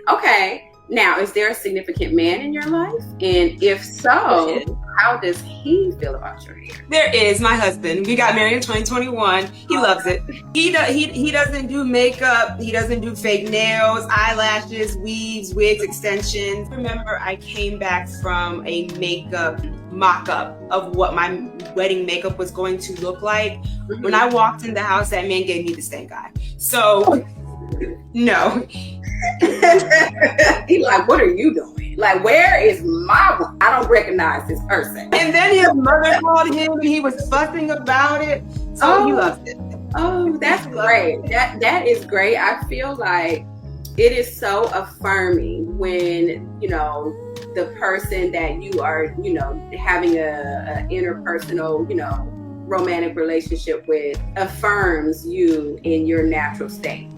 Okay. Now, is there a significant man in your life? And if so, how does he feel about your hair? There is my husband. We got married in 2021. He loves it. He doesn't do makeup. He doesn't do fake nails, eyelashes, weaves, wigs, extensions. Remember, I came back from a makeup mock-up of what my wedding makeup was going to look like. Mm-hmm. When I walked in the house, that man gave me the stank eye. So, no. He's like, what are you doing? Like, where is my one? I don't recognize this person. And then his mother called him and he was fussing about it. So he loves it. Oh, that's great. That is great. I feel like it is so affirming when, the person that you are, having a interpersonal, romantic relationship with affirms you in your natural state.